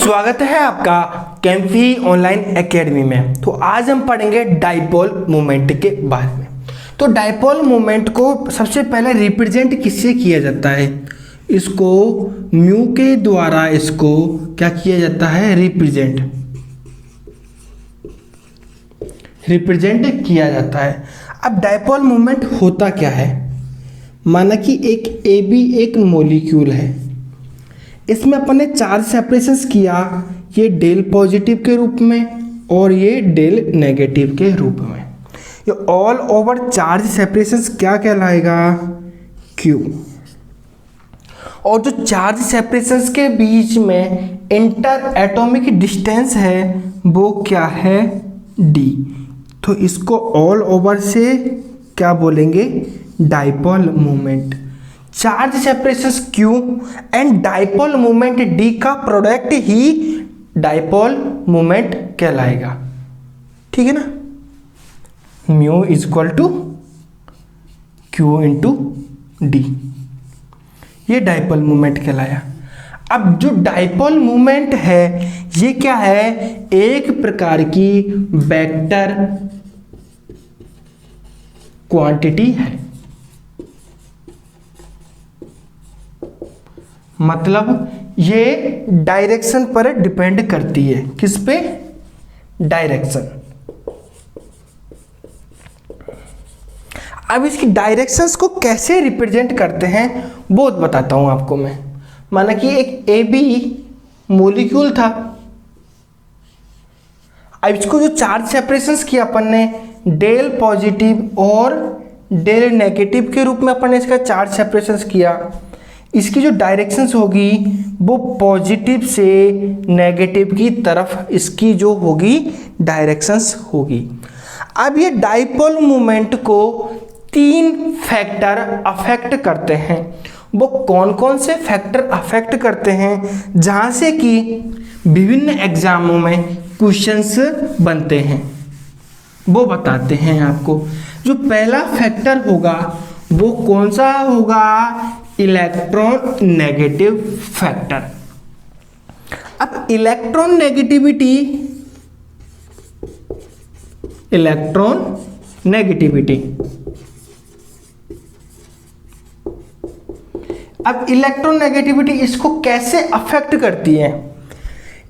स्वागत है आपका कैंफी ऑनलाइन एकेडमी में। तो आज हम पढ़ेंगे डाइपोल मोमेंट के बारे में। तो डाइपोल मोमेंट को सबसे पहले रिप्रेजेंट किससे किया जाता है? इसको म्यू के द्वारा इसको क्या किया जाता है? रिप्रेजेंट किया जाता है। अब डाइपोल मोमेंट होता क्या है? माना कि एक AB एक मॉलिक्यूल है, इसमें अपन ने चार्ज सेपरेशंस किया, ये डेल पॉजिटिव के रूप में और ये डेल नेगेटिव के रूप में। ये ऑल ओवर चार्ज सेपरेशंस क्या कहलाएगा? Q। और जो चार्ज सेपरेशंस के बीच में इंटर एटॉमिक डिस्टेंस है वो क्या है? D। तो इसको ऑल ओवर से क्या बोलेंगे? Dipole moment. Charge separations Q and dipole moment D का प्रोडक्ट ही डाइपोल मोमेंट कहलाएगा। ठीक है ना? Mu is equal to Q into D, ये डाइपोल मोमेंट कहलाया। अब जो डाइपोल मोमेंट है ये क्या है? एक प्रकार की वेक्टर क्वांटिटी है। मतलब ये डायरेक्शन पर डिपेंड करती है। किस पे? डायरेक्शन। अब इसकी डायरेक्शंस को कैसे रिप्रेजेंट करते हैं वो बताता हूं आपको मैं। माना कि एक AB मॉलिक्यूल था, अब इसको जो चार्ज सेपरेशंस किया अपन ने डेल पॉजिटिव और डेल नेगेटिव के रूप में अपन ने इसका चार्ज सेपरेशंस किया, इसकी जो डायरेक्शंस होगी वो पॉजिटिव से नेगेटिव की तरफ इसकी जो होगी डायरेक्शंस होगी। अब ये डाइपोल मोमेंट को 3 फैक्टर अफेक्ट करते हैं। वो कौन कौन से फैक्टर अफेक्ट करते हैं जहां से कि विभिन्न एग्जामों में क्वेश्चंस बनते हैं वो बताते हैं आपको। जो पहला फैक्टर होगा वो कौन सा होगा? Electron negative factor. अब इलेक्ट्रॉन नेगेटिविटी अब इलेक्ट्रॉन नेगेटिविटी इसको कैसे अफेक्ट करती है?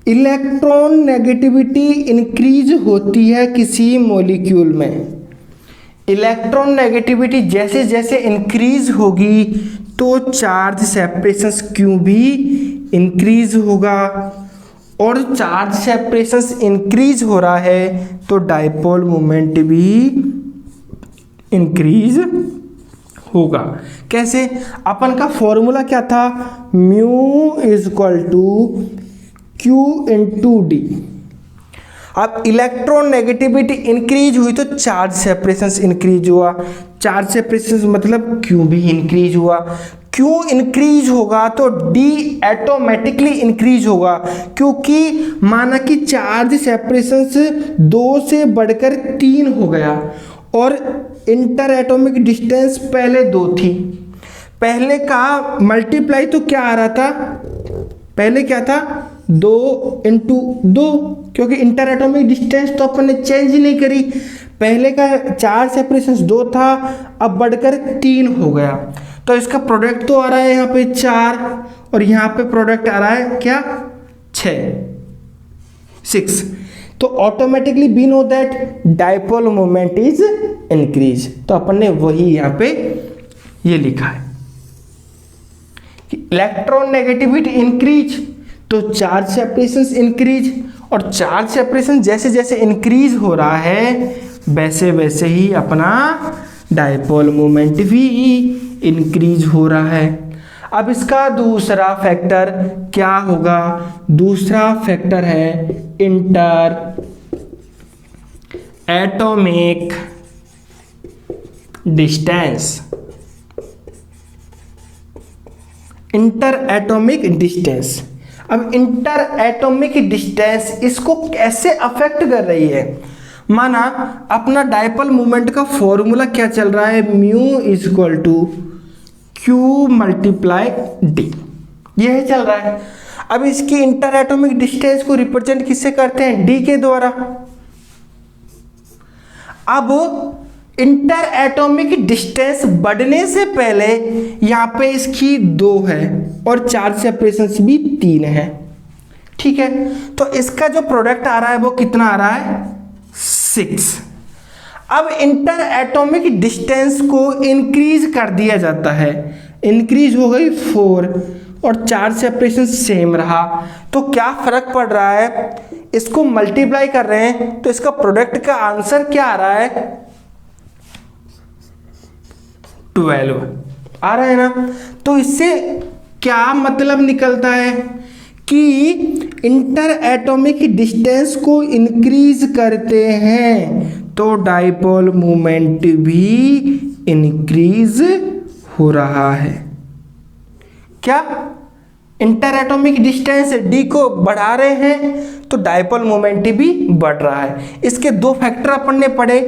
इलेक्ट्रॉन नेगेटिविटी इंक्रीज होती है किसी मॉलिक्यूल में। इलेक्ट्रॉन नेगेटिविटी जैसे जैसे इंक्रीज होगी तो चार्ज सेपरेशंस Q भी इंक्रीज होगा, और चार्ज सेपरेशंस इंक्रीज हो रहा है तो डाइपोल मोमेंट भी इंक्रीज होगा। कैसे? अपन का फॉर्मूला क्या था? Mu is equal to Q into D। अब इलेक्ट्रॉन नेगेटिविटी इंक्रीज हुई तो चार्ज सेपरेशंस इंक्रीज हुआ। चार्ज सेपरेशंस मतलब Q भी इंक्रीज हुआ। Q इंक्रीज होगा तो D ऑटोमेटिकली इंक्रीज होगा, क्योंकि माना कि चार्ज सेपरेशंस 2 से बढ़कर 3 हो गया और इंटर एटॉमिक डिस्टेंस पहले 2 थी। पहले का मल्टीप्लाई तो क्या आ रहा था? पहले क्या था? 2 इंटू 2, क्योंकि इंटर एटॉमिक डिस्टेंस तो अपन ने चेंज ही नहीं करी। पहले का चार्ज सेपरेशंस 2 था, अब बढ़कर 3 हो गया, तो इसका प्रोडक्ट तो आ रहा है यहाँ पे 4 और यहाँ पे प्रोडक्ट आ रहा है क्या? 6। तो automatically we know that dipole moment is increase. तो अपन ने वही यहाँ पे ये लिखा है कि इलेक्ट्रॉन नेगेटिविटी इंक्रीज तो चार्ज सेपरेशंस इंक्रीज, और चार्ज सेपरेशन जैसे जैसे इंक्रीज हो रहा है वैसे वैसे ही अपना डाइपोल मोमेंट भी इंक्रीज हो रहा है। अब इसका दूसरा फैक्टर क्या होगा? दूसरा फैक्टर है inter atomic distance. Inter atomic distance. अब इंटर एटॉमिक डिस्टेंस इसको कैसे अफेक्ट कर रही है? माना अपना डाइपोल मोमेंट का फॉर्मूला क्या चल रहा है? Mu is equal to Q multiply D। यह चल रहा है। अब इसकी इंटर एटॉमिक डिस्टेंस को रिप्रेजेंट किससे करते हैं? डी के द्वारा। अब इंटर एटॉमिक डिस्टेंस बढ़ने से पहले यहां पे इसकी 2 है और चार्ज सेपरेशंस भी 3 है, ठीक है। तो इसका जो प्रोडक्ट आ रहा है वो कितना आ रहा है? 6। अब इंटर एटॉमिक डिस्टेंस को इंक्रीज कर दिया जाता है, इंक्रीज हो गई 4 और चार्ज सेपरेशन सेम रहा। तो क्या फर्क पड़ रहा है? इसको मल्टीप्लाई कर रहे हैं तो इसका प्रोडक्ट का आंसर क्या आ रहा है? 12 आ रहा है ना। तो इससे क्या मतलब निकलता है कि इंटर एटॉमिक डिस्टेंस को इंक्रीज करते हैं तो डाइपोल मोमेंट भी इंक्रीज हो रहा है। क्या? इंटर एटॉमिक डिस्टेंस डी को बढ़ा रहे हैं तो डाइपोल मोमेंट भी बढ़ रहा है। इसके 2 फैक्टर अपन ने पढ़े,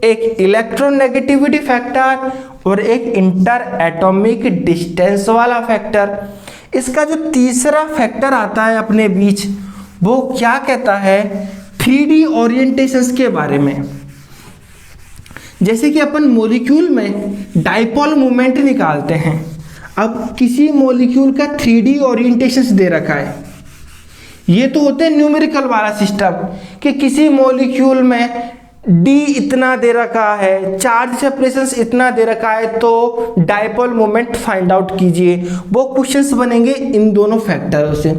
एक इलेक्ट्रोनेगेटिविटी फैक्टर और एक इंटर एटॉमिक डिस्टेंस वाला फैक्टर। इसका जो तीसरा फैक्टर आता है अपने बीच, वो क्या कहता है? 3D ओरिएंटेशंस के बारे में। जैसे कि अपन मॉलिक्यूल में डाइपोल मोमेंट निकालते हैं। अब किसी मॉलिक्यूल का 3D ओरिएंटेशंस दे रखा है। ये तो होते हैं न्यूमेरिकल वाला सिस्टम कि किसी मॉलिक्यूल में डी इतना दे रखा है, चार्ज सेपरेशंस इतना दे रखा है, तो डाइपोल मोमेंट फाइंड आउट कीजिए। वो क्वेश्चंस बनेंगे इन दोनों फैक्टरों से।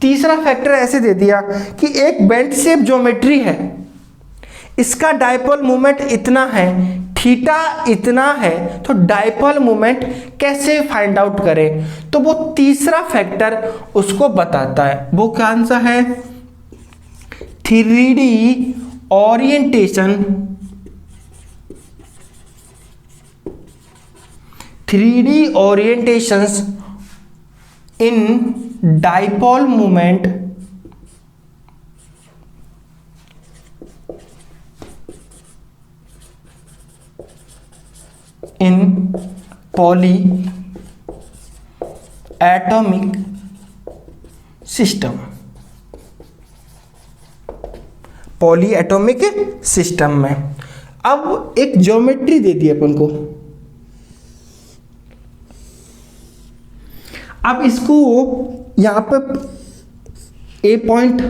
तीसरा फैक्टर ऐसे दे दिया कि एक बेंट शेप ज्योमेट्री है, इसका डाइपोल मोमेंट इतना है, थीटा इतना है, तो डाइपोल मोमेंट कैसे फाइंड आउट करें? तो वो तीसरा फैक्टर उसको बताता है। वो कौन सा है? 3D orientation, 3D orientations in dipole moment in poly atomic system, poly atomic system में। अब एक ज्योमेट्री दे दी अपन को। अब इसको यहां पे ए पॉइंट,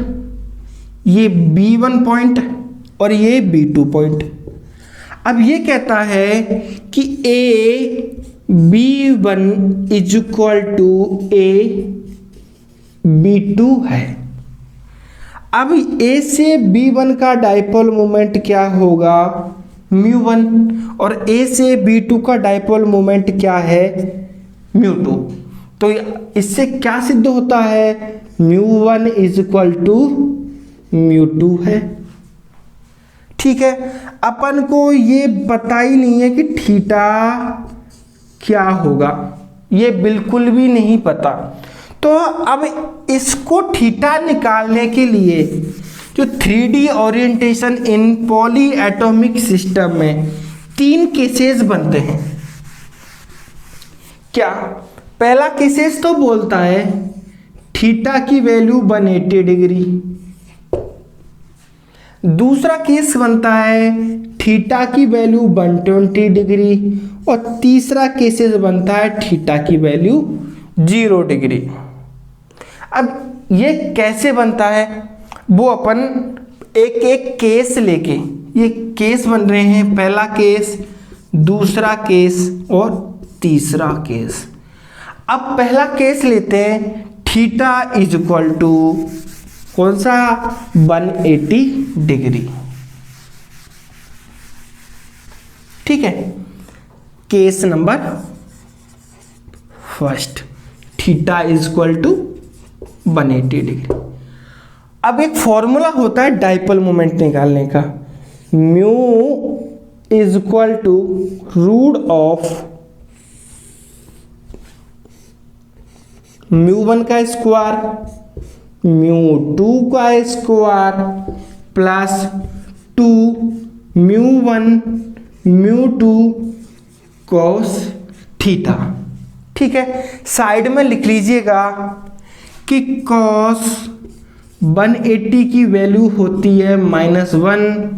ये B1 पॉइंट और ये B2 पॉइंट। अब ये कहता है कि AB1 is equal to AB2 है। अब A से B1 का डाइपोल मोमेंट क्या होगा? μ1, और A से B2 का डाइपोल मोमेंट क्या है? μ2। तो इससे क्या सिद्ध होता है? μ1 इज इक्वल टू μ2 है, ठीक है। अपन को ये पता ही नहीं है कि थीटा क्या होगा, ये बिल्कुल भी नहीं पता। तो अब इसको थीटा निकालने के लिए जो 3D ओरिएंटेशन इन पॉली एटॉमिक सिस्टम में 3 केसेस बनते हैं। क्या? पहला केसेस तो बोलता है थीटा की वैल्यू 180 डिग्री। दूसरा केस बनता है थीटा की वैल्यू 120 डिग्री और तीसरा केसेस बनता है थीटा की वैल्यू 0 डिग्री। अब ये कैसे बनता है वो अपन एक एक केस लेके, ये केस बन रहे हैं, पहला केस, दूसरा केस और तीसरा केस। अब पहला केस लेते हैं, थीटा इज इक्वल टू कौन सा? 180 डिग्री, ठीक है। Case number first, theta is equal to 180 degree. अब एक फॉर्मूला होता है डाइपोल मोमेंट निकालने का, mu is equal to root of μ1 का स्क्वायर μ2 का स्क्वायर प्लस 2 μ1 μ2 cos थीटा, ठीक है, साइड में लिख लीजिएगा कि cos 180 की वैल्यू होती है -1,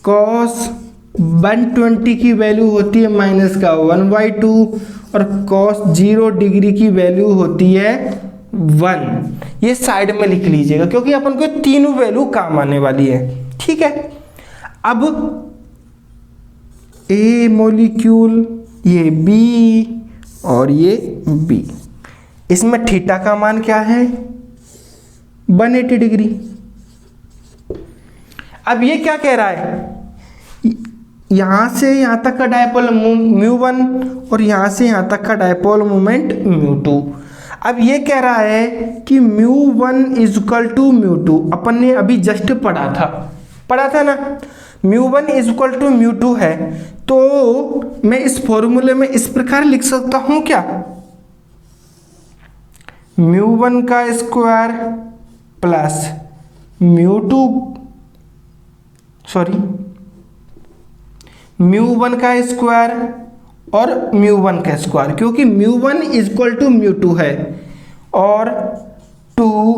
cos 120 की वैल्यू होती है -1/2 और cos 0 डिग्री की वैल्यू होती है 1। ये साइड में लिख लीजिएगा क्योंकि अपन को तीनों वैल्यू काम आने वाली है। ठीक है, अब ए मॉलिक्यूल, ये बी और ये बी, इसमें थीटा का मान क्या है 180 डिग्री। अब ये क्या कह रहा है, यहां से यहां तक का डायपोल μ1 और यहां से यहां तक का डायपोल मोमेंट μ2। अब ये कह रहा है कि μ1 = μ2, अपन ने अभी जस्ट पढ़ा था ना, μ1 = μ2 है, तो मैं इस फॉर्मूले में इस प्रकार लिख सकता हूं क्या, μ1 का स्क्वायर प्लस μ1 का स्क्वायर और μ1 का स्क्वायर, क्योंकि μ1 = μ2 है, और 2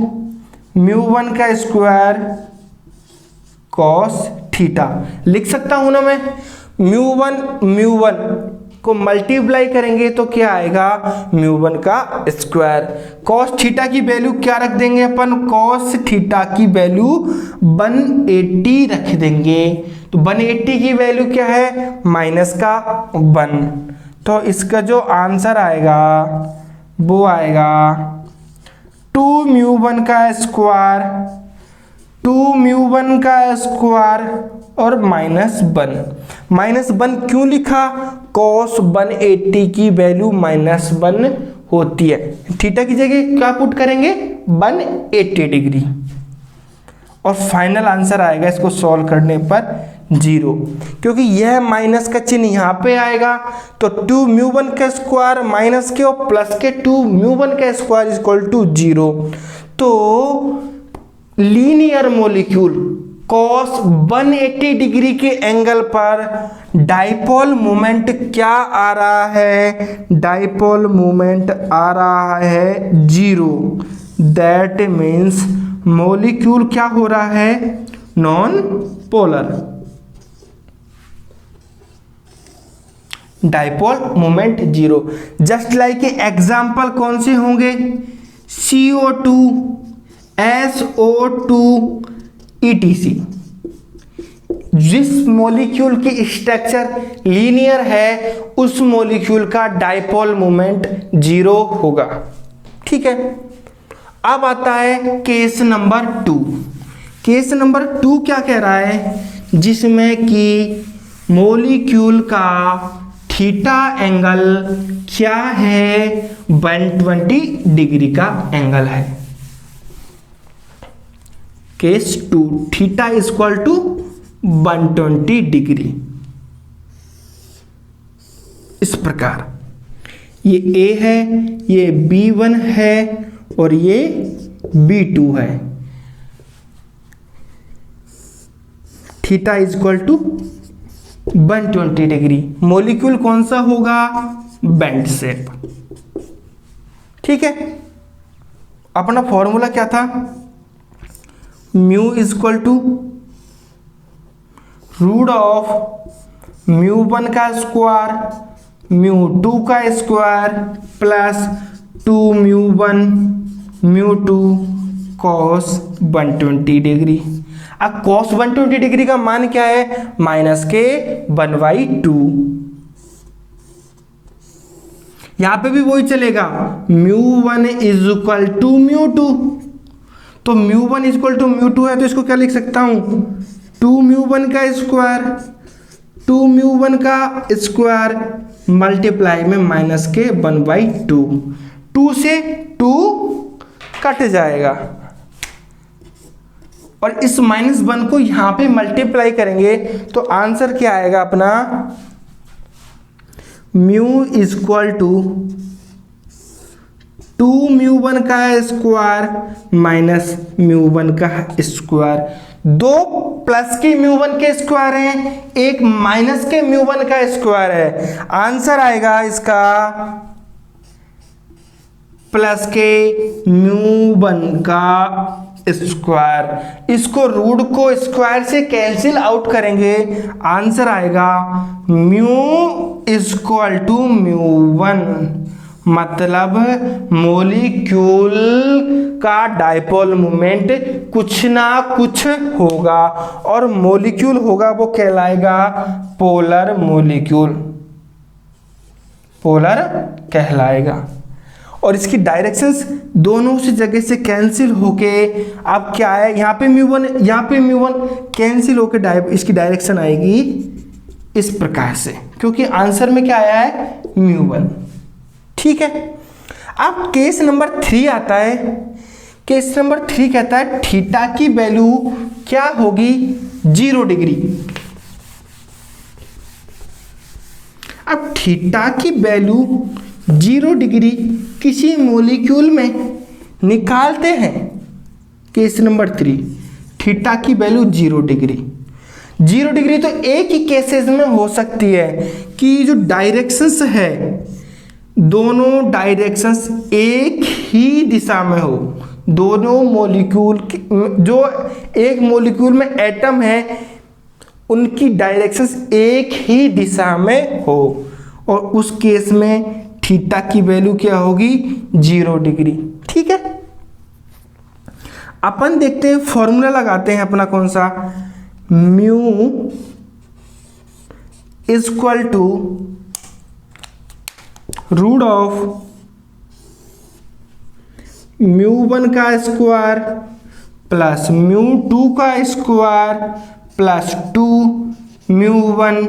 μ1 का स्क्वायर cos थीटा लिख सकता हूं ना मैं। μ1 को मल्टीप्लाई करेंगे तो क्या आएगा, μ1 का स्क्वायर। cos थीटा की वैल्यू क्या रख देंगे अपन, cos थीटा की वैल्यू 180 रख देंगे। तो 180 की वैल्यू क्या है, -1। तो इसका जो आंसर आएगा वो आएगा 2 μ1 का स्क्वायर, 2 μ1 का स्क्वायर और -1 क्यों लिखा, cos 180 की वैल्यू -1 होती है, थीटा की जगह क्या पुट करेंगे 180 डिग्री, और फाइनल आंसर आएगा इसको सॉल्व करने पर 0, क्योंकि यह माइनस का चिन्ह यहाँ पे आएगा। तो 2 μ1 का स्क्वायर माइनस के और प्लस के 2 μ1 का स्क्वायर = 0। तो लीनियर मॉलिक्यूल cos 180 डिग्री के एंगल पर डाइपोल मोमेंट क्या आ रहा है, डाइपोल मोमेंट आ रहा है 0। दैट मीन्स मॉलिक्यूल क्या हो रहा है, non polar. Dipole moment 0। Just like example कौन से होंगे, CO2, SO2 ETC। जिस मॉलिक्यूल की स्ट्रक्चर लीनियर है उस मॉलिक्यूल का डाइपोल मोमेंट 0 होगा। ठीक है, अब आता है केस नंबर 2। केस नंबर 2 क्या कह रहा है, जिसमें कि मॉलिक्यूल का थीटा एंगल क्या है, 120 डिग्री का एंगल है। Case 2, theta = 120 degree. इस प्रकार ये A है, ये B1 है और ये B2 है। Theta = 120 degree. मॉलिक्यूल कौन सा होगा, बेंड शेप। ठीक है, अपना फॉर्मूला क्या था, μ = √μ1 का स्क्वायर μ2 का स्क्वायर प्लस 2 μ1 μ2 cos 120 डिग्री। अब cos 120 डिग्री का मान क्या है, -1/2। यहां पे भी वही चलेगा, μ1 = μ2। तो μ1 = μ2 है, तो इसको क्या लिख सकता हूं, 2 μ1 का स्क्वायर, 2 μ1 का स्क्वायर मल्टीप्लाई में -1/2। 2 से 2 कट जाएगा और इस -1 को यहां पे मल्टीप्लाई करेंगे तो आंसर क्या आएगा अपना, μ = 2 μ1 का स्क्वायर माइनस μ1 का स्क्वायर। दो प्लस के μ1 के स्क्वायर हैं, एक माइनस के μ1 का स्क्वायर है। आंसर आएगा इसका प्लस के μ1 का स्क्वायर। इसको रूट को स्क्वायर से कैंसिल आउट करेंगे, आंसर आएगा म्यू इक्वल टू μ1। मतलब मॉलिक्यूल का डायपोल मोमेंट कुछ ना कुछ होगा, और मॉलिक्यूल होगा वो कहलाएगा पोलर मॉलिक्यूल, पोलर कहलाएगा। और इसकी डायरेक्शंस दोनों से जगह से कैंसिल होके अब क्या है, यहाँ पे μ1, यहाँ पे μ1 कैंसिल होके इसकी डायरेक्शन आएगी इस प्रकार से, क्योंकि आंसर में क्या आया है μ1। ठीक है। अब केस नंबर 3 आता है। केस नंबर 3 कहता है थीटा की वैल्यू क्या होगी, 0 डिग्री। अब थीटा की वैल्यू 0 डिग्री किसी मॉलिक्यूल में निकालते हैं। केस नंबर 3, थीटा की वैल्यू 0 डिग्री। 0 डिग्री तो एक ही केसेस में हो सकती है कि जो डायरेक्शंस है, दोनों डायरेक्शंस एक ही दिशा में हो। दोनों मॉलिक्यूल जो एक मॉलिक्यूल में एटम है, उनकी डायरेक्शंस एक ही दिशा में हो, और उस केस में थीटा की वैल्यू क्या होगी, 0 डिग्री। ठीक है। अपन देखते हैं, फॉर्मूला लगाते हैं अपना कौन सा, mu equal to root of μ1 का स्क्वायर प्लस μ2 का स्क्वायर प्लस 2 μ1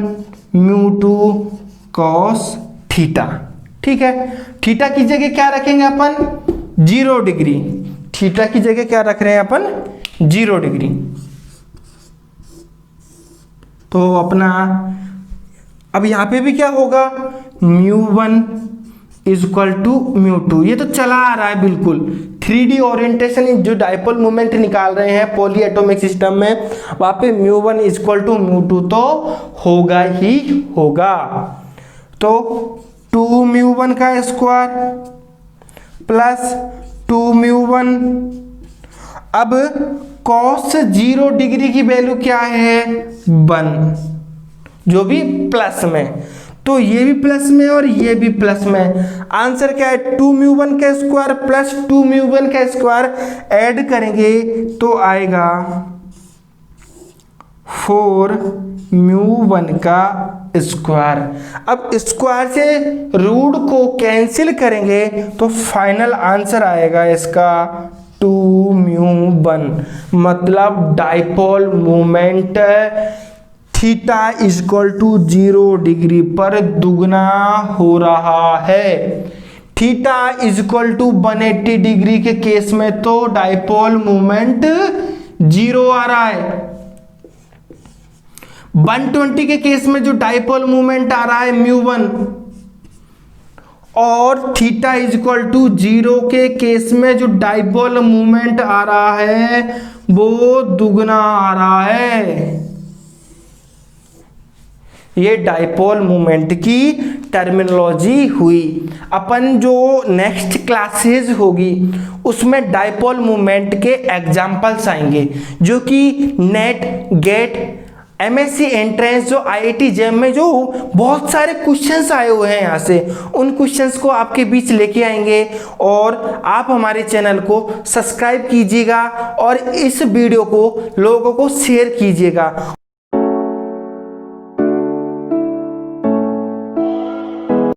μ2 कॉस थीटा। ठीक है। थीटा की जगह क्या रखेंगे अपन, 0 डिग्री। थीटा की जगह क्या रख रहे हैं अपन, 0 डिग्री। तो अपना अब यहां पे भी क्या होगा, μ1 इक्वल टू μ2। ये तो चला आ रहा है बिल्कुल। 3D ओरिएंटेशन जो डायपोल मोमेंट निकाल रहे हैं पॉली एटॉमिक सिस्टम में, वहां पे μ1 इक्वल टू μ2 तो होगा ही होगा। तो 2 μ1 का स्क्वायर प्लस 2 μ1। अब cos 0 डिग्री की वैल्यू क्या है, 1, जो भी प्लस में, तो ये भी प्लस में और ये भी प्लस में। आंसर क्या है, 2 μ1 का स्क्वायर प्लस 2 μ1 का स्क्वायर ऐड करेंगे तो आएगा 4 μ1 का स्क्वायर। अब स्क्वायर से रूट को कैंसिल करेंगे तो फाइनल आंसर आएगा इसका 2 μ1। मतलब dipole moment theta equal to 0 degree पर दुगना हो रहा है। थीटा इक्वल टू 180 डिग्री के केस में तो डायपोल मोमेंट 0 आ रहा है। 120 के केस में जो डायपोल मोमेंट आ रहा है μ1, और थीटा इक्वल टू 0 के केस में जो डायपोल मोमेंट आ रहा है वो दुगना आ रहा है। ये डायपोल मोमेंट की टर्मिनोलॉजी हुई। अपन जो नेक्स्ट क्लासेस होगी उसमें डायपोल मोमेंट के एग्जाम्पल्स आएंगे, जो कि नेट गेट MSc एंट्रेंस जो IIT JEM में जो बहुत सारे क्वेश्चंस आए हुए हैं यहाँ से, उन क्वेश्चंस को आपके बीच लेके आएंगे। और आप हमारे चैनल को सब्सक्राइब कीजिएगा और इस वीडियो को लोगों को शेयर कीजिएगा।